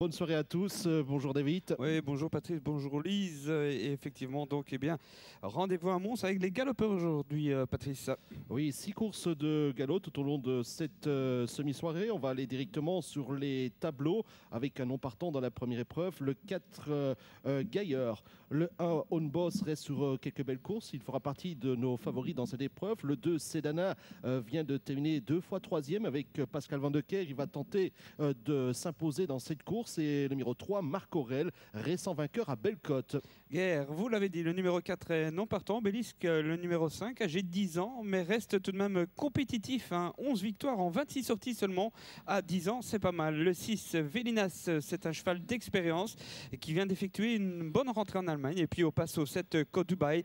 Bonne soirée à tous, bonjour David. Oui, bonjour Patrice, bonjour Lise. Et effectivement, donc, eh bien, rendez-vous à Mons avec les galopeurs aujourd'hui, Patrice. Oui, 6 courses de galop tout au long de cette semi-soirée. On va aller directement sur les tableaux avec un non partant dans la première épreuve. Le 4 Gaillard. Le 1 On Boss reste sur quelques belles courses. Il fera partie de nos favoris dans cette épreuve. Le 2 Sedana vient de terminer 2 fois 3e avec Pascal Van de Keer. Il va tenter de s'imposer dans cette course. Et le numéro 3 Marc Aurel, récent vainqueur à Bellecote. Guerre, vous l'avez dit, le numéro 4 est non partant. Obélisque, le numéro 5, âgé de 10 ans, mais reste tout de même compétitif. 11 victoires en 26 sorties seulement à 10 ans, c'est pas mal. Le 6, Vélinas, c'est un cheval d'expérience qui vient d'effectuer une bonne rentrée en Allemagne. Et puis au passe au 7, Côte Dubaï,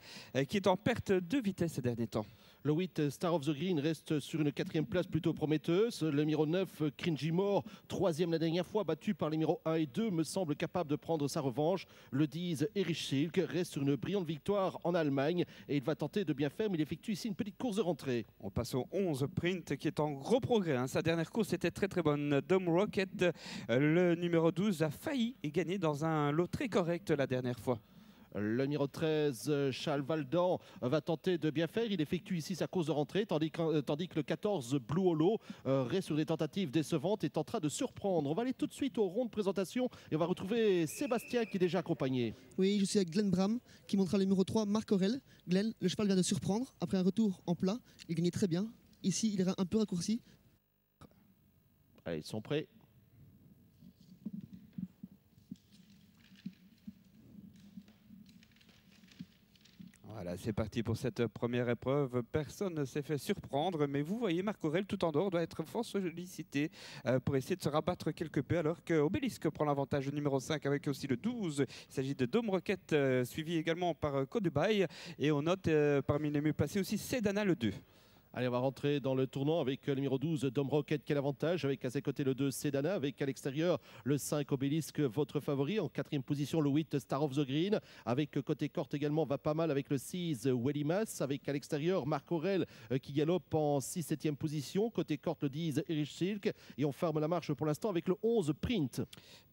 qui est en perte de vitesse ces derniers temps. Le 8, Star of the Green, reste sur une 4e place plutôt prometteuse. Le numéro 9, Cringy Moore, 3e la dernière fois, battu par les numéros 1 et 2, me semble capable de prendre sa revanche. Le 10, Erich Schilk, reste sur une brillante victoire en Allemagne et il va tenter de bien faire, mais il effectue ici une petite course de rentrée. On passe au 11, Print, qui est en gros progrès. Sa dernière course était très très bonne. Dome Rocket, le numéro 12, a failli gagner dans un lot très correct la dernière fois. Le numéro 13, Charles Valdan, va tenter de bien faire. Il effectue ici sa course de rentrée, tandis que le 14, Blue Hollow, reste sur des tentatives décevantes et tentera de surprendre. On va aller tout de suite au rond de présentation et on va retrouver Sébastien qui est déjà accompagné. Oui, je suis avec Glenn Bram qui montrera le numéro 3, Marc Aurel. Glenn, le cheval vient de surprendre. Après un retour en plat, il gagnait très bien. Ici, il est un peu raccourci. Allez, ils sont prêts. Voilà, c'est parti pour cette première épreuve. Personne ne s'est fait surprendre, mais vous voyez, Marc Aurel, tout en dehors, doit être fort sollicité pour essayer de se rabattre quelque peu, alors que Obélisque prend l'avantage, le numéro 5, avec aussi le 12. Il s'agit de Dome Rocket, suivi également par Côte Dubaï. Et on note parmi les mieux placés aussi Sedana, le 2. Allez, on va rentrer dans le tournant avec le numéro 12, Dom Rocket, qui a l'avantage, avec à ses côtés le 2, Sedana, avec à l'extérieur le 5, Obélisque, votre favori. En 4e position, le 8, Star of the Green. Avec côté corte également, va pas mal avec le 6, Wellimas. Avec à l'extérieur, Marc Aurel, qui galope en 6-7e position. Côté corte, le 10, Erich Silk. Et on ferme la marche pour l'instant avec le 11, Print.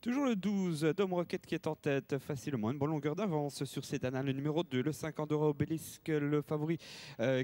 Toujours le 12, Dome Rocket qui est en tête facilement. Une bonne longueur d'avance sur Sedana, le numéro 2. Le 5, Andorra Obélisque, le favori,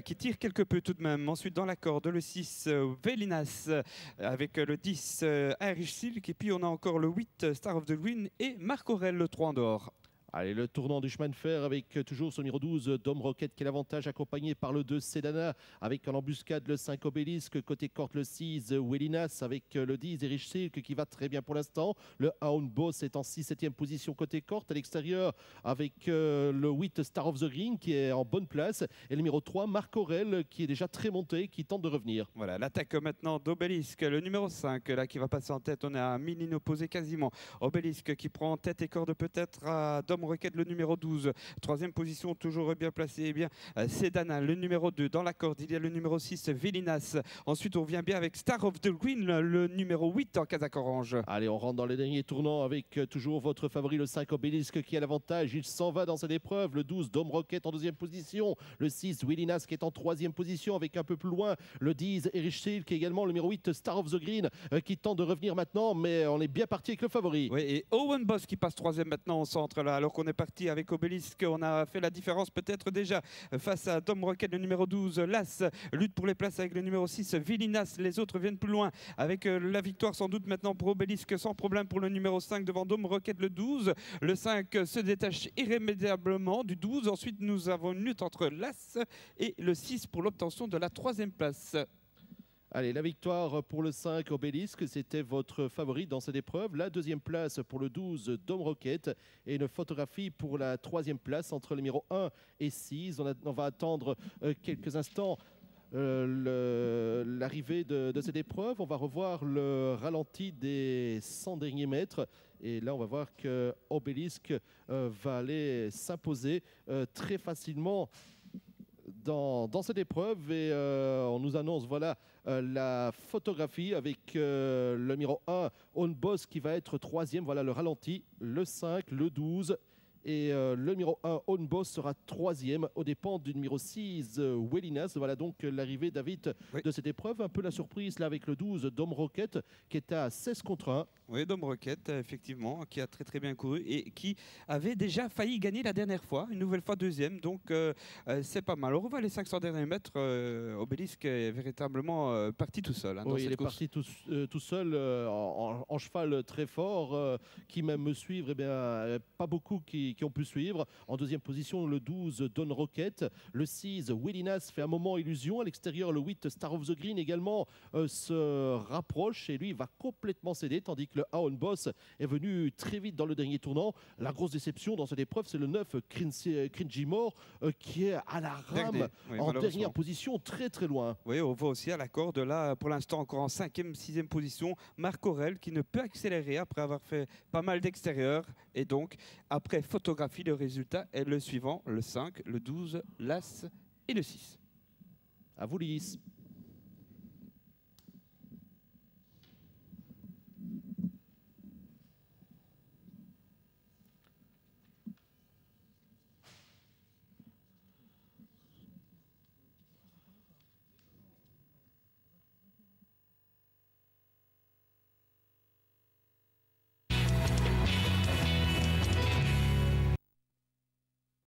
qui tire quelque peu tout de même. Ensuite, dans la corde, le 6, Vélinas, avec le 10, Irish Silk. Et puis, on a encore le 8, Star of the Green, et Marc Aurel, le 3 en dehors. Allez, le tournant du chemin de fer avec toujours son numéro 12, Dom Rocket, qui est l'avantage, accompagné par le 2, Sedana, avec en embuscade le 5, Obélisque, côté corte le 6, Wellinas, avec le 10, Erich Silk, qui va très bien pour l'instant. Le 1, On Boss est en 6-7e position côté corte, à l'extérieur, avec le 8, Star of the Green, qui est en bonne place, et le numéro 3, Marc Aurel, qui est déjà très monté, qui tente de revenir. Voilà, l'attaque maintenant d'Obélisque, le numéro 5, là, qui va passer en tête. On est à mille opposé quasiment. Obélisque qui prend en tête et corde peut-être à Dom Rocket, le numéro 12. 3e position, toujours bien placé. Eh bien, Sedana, le numéro 2. Dans la corde, il y a le numéro 6, Vélinas. Ensuite, on revient bien avec Star of the Green, le numéro 8 en casaque orange. Allez, on rentre dans les derniers tournants avec toujours votre favori, le 5, Obélisque, qui a l'avantage. Il s'en va dans cette épreuve. Le 12, Dome Rocket en 2e position. Le 6, Vélinas, qui est en 3e position avec un peu plus loin le 10, Erich Silk, également le numéro 8, Star of the Green, qui tente de revenir maintenant, mais on est bien parti avec le favori. Oui, et Owen Boss qui passe 3e maintenant au centre, là, alors qu'on est parti avec Obélisque. On a fait la différence peut-être déjà face à Dom Rocket, le numéro 12. Las lutte pour les places avec le numéro 6, Vélinas. Les autres viennent plus loin avec la victoire sans doute maintenant pour Obélisque, sans problème pour le numéro 5 devant Dom Rocket, le 12. Le 5 se détache irrémédiablement du 12. Ensuite, nous avons une lutte entre Las et le 6 pour l'obtention de la 3e place. Allez, la victoire pour le 5, Obélisque, c'était votre favori dans cette épreuve. La 2e place pour le 12, Dome Rocket. Et une photographie pour la 3e place entre le numéro 1 et 6. On va attendre quelques instants l'arrivée de cette épreuve. On va revoir le ralenti des 100 derniers mètres. Et là, on va voir que Obélisque va aller s'imposer très facilement dans cette épreuve. Et on nous annonce, voilà, la photographie avec le numéro 1, On Boss, qui va être 3e. Voilà le ralenti, le 5, le 12 Et le numéro 1, On Boss, sera 3e aux dépens du numéro 6, Wellinas. Voilà donc l'arrivée, David, de cette épreuve. Un peu la surprise là avec le 12, Dom Rocket, qui est à 16 contre 1. Oui, Dom Rocket, effectivement, qui a très bien couru et qui avait déjà failli gagner la dernière fois, une nouvelle fois deuxième, donc c'est pas mal. On revoit les 500 derniers mètres, Obélisque est véritablement parti tout seul. Hein, oui, il est parti tout seul, en cheval très fort, qui même me suivre, eh bien, pas beaucoup qui ont pu suivre. En deuxième position, le 12, Don Rocket. Le 6, Willinas fait un moment illusion. À l'extérieur, le 8, Star of the Green également se rapproche et lui va complètement céder, tandis que le On Boss est venu très vite dans le dernier tournant. La grosse déception dans cette épreuve, c'est le 9, Cringy Moore, qui est à la rame, en dernière position, très loin. Oui, on voit aussi à la corde, là, pour l'instant, encore en 5e, 6e position, Marc Aurel, qui ne peut accélérer après avoir fait pas mal d'extérieur. Et donc, après photographie, le résultat est le suivant, le 5, le 12, l'As et le 6. À vous, Lys.